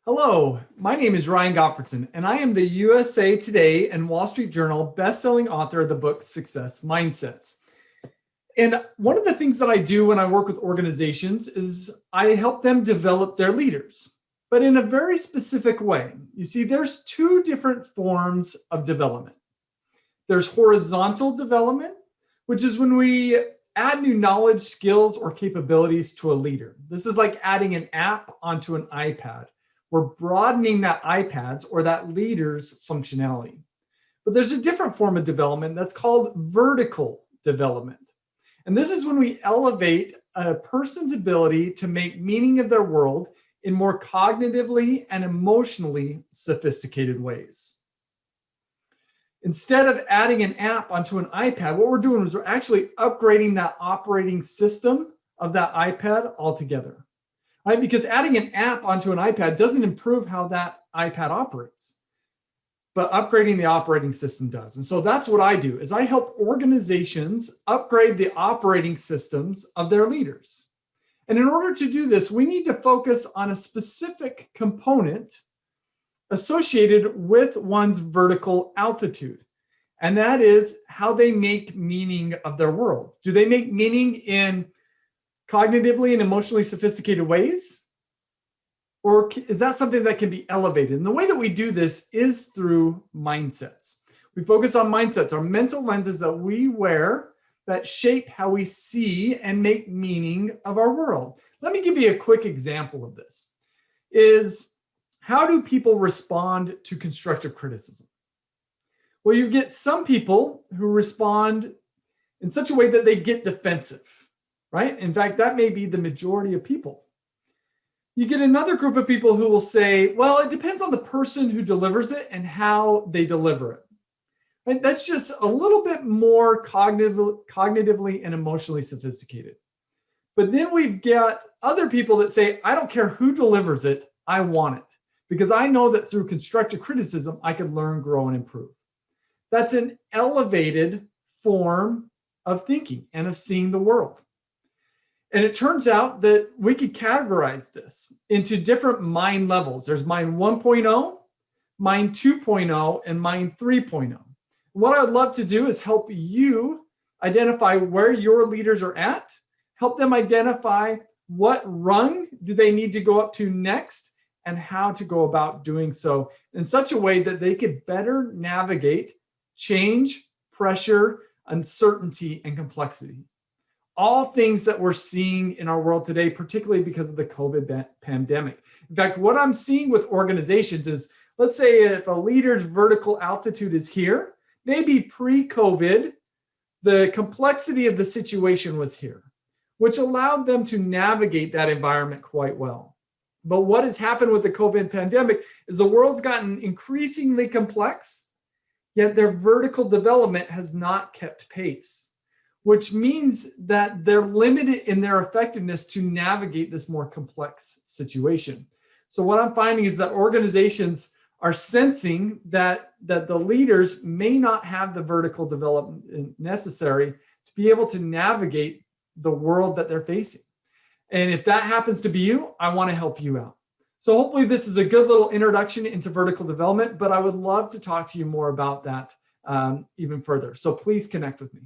Hello, my name is Ryan Gottfredson, and I am the USA Today and Wall Street Journal best-selling author of the book Success Mindsets. And one of the things that I do when I work with organizations is I help them develop their leaders, but in a very specific way. You see, there's two different forms of development. There's horizontal development, which is when we add new knowledge, skills, or capabilities to a leader. This is like adding an app onto an iPad. We're broadening that iPad's or that leader's functionality. But there's a different form of development that's called vertical development. And this is when we elevate a person's ability to make meaning of their world in more cognitively and emotionally sophisticated ways. Instead of adding an app onto an iPad, what we're doing is we're actually upgrading that operating system of that iPad altogether. Right? Because adding an app onto an iPad doesn't improve how that iPad operates, but upgrading the operating system does. And so that's what I do, is I help organizations upgrade the operating systems of their leaders. And in order to do this, we need to focus on a specific component associated with one's vertical altitude. And that is how they make meaning of their world. Do they make meaning in cognitively and emotionally sophisticated ways? Or is that something that can be elevated? And the way that we do this is through mindsets. We focus on mindsets, our mental lenses that we wear that shape how we see and make meaning of our world. Let me give you a quick example of this. Is how do people respond to constructive criticism? Well, you get some people who respond in such a way that they get defensive. Right? In fact, that may be the majority of people. You get another group of people who will say, well, it depends on the person who delivers it and how they deliver it. Right? That's just a little bit more cognitively and emotionally sophisticated. But then we've got other people that say, I don't care who delivers it, I want it. Because I know that through constructive criticism, I can learn, grow, and improve. That's an elevated form of thinking and of seeing the world. And it turns out that we could categorize this into different mind levels. There's mind 1.0, mind 2.0, and mind 3.0. What I would love to do is help you identify where your leaders are at, help them identify what rung do they need to go up to next, and how to go about doing so in such a way that they could better navigate change, pressure, uncertainty, and complexity. All things that we're seeing in our world today, particularly because of the COVID pandemic. In fact, what I'm seeing with organizations is, let's say if a leader's vertical altitude is here, maybe pre-COVID, the complexity of the situation was here, which allowed them to navigate that environment quite well. But what has happened with the COVID pandemic is the world's gotten increasingly complex, yet their vertical development has not kept pace, which means that they're limited in their effectiveness to navigate this more complex situation. So what I'm finding is that organizations are sensing that the leaders may not have the vertical development necessary to be able to navigate the world that they're facing. And if that happens to be you, I want to help you out. So hopefully this is a good little introduction into vertical development, but I would love to talk to you more about that even further. So please connect with me.